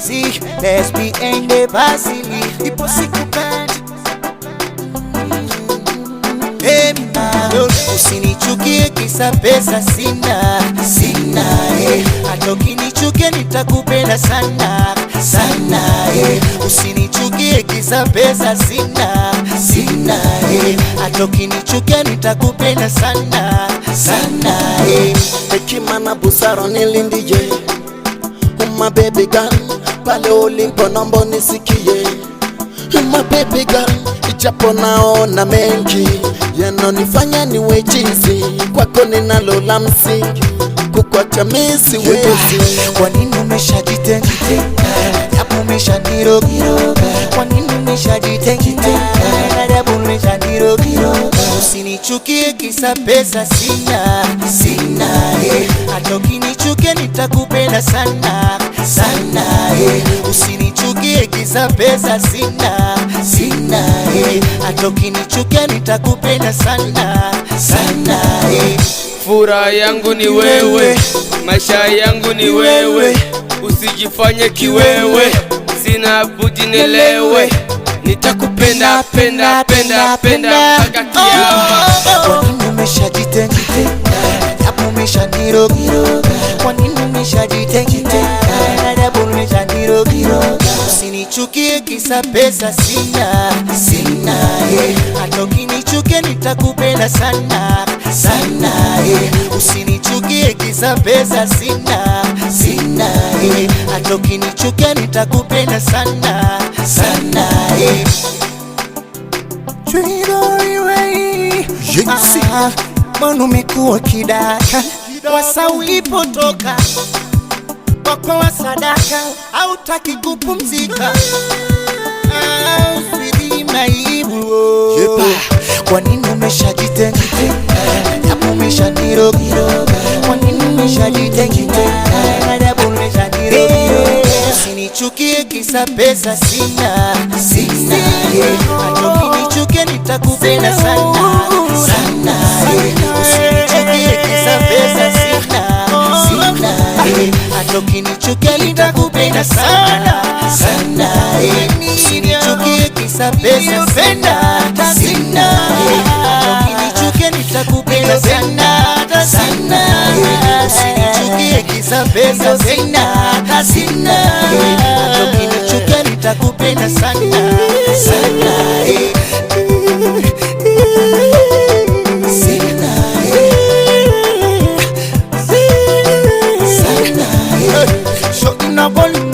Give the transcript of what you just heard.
easy, let's be in the basili. Ipo sikupendi usinichukie kisa pesa sina, hata ukinichukia nitakupenda sana sana, usinichukie kisa pesa sina, hata ukinichukia nitakupenda sana sana. Hekima na busara nilindije, my baby girl, pale ulipo naomba nisikie, my baby girl, ijapo naona mengi yanonifanya niwe chizi, kwako ninalo la msingi, kukuacha mimi siwezi. Kwa nini umeshajitenga, japo umeshaniroga? Kwa nini umeshajitenga, japo umeshaniroga? Usinichukie kisa pesa sina, hata ukinichukia nitakupenda sana sana, usinichukie kisa pesa sina, hata ukinichukia nitakupenda sana sana. Furaha yangu ni wewe, maisha yangu ni wewe, usijifanye kiwewe, sina budi nielewe, nitakupenda penda penda penda mpaka kiyama. Kwa nini umeshajitenga, japo umeshaniroga? Kwa nini umeshajitenga, japo umeshaniroga? Usinichukie kisa pesa sina, hata ukinichukia nitakupenda sana sana, usinichukie kisa pesa sina, hata ukinichukia nitakupenda sana sana. Mbona umekuwa kidaka, wasa ulipotoka wako wa sadaka, hautaki kupumzika, maibu. Kwa nini umeshajitenga, japo umeshaniroga? Kwa nini umeshajitenga, japo umeshaniroga? Usinichukie kisa pesa sina, hata ukinichukia nitakupenda sana sana, usinichukie kisa pesa sina, hata ukinichukia nitakupenda sana sana, usinichukie kisa pesa sina, hata ukinichukia nitakupenda sana sana, usinichukie kisa pesa sina, hata ukinichukia nitakupenda sana sana. Shot in a ball.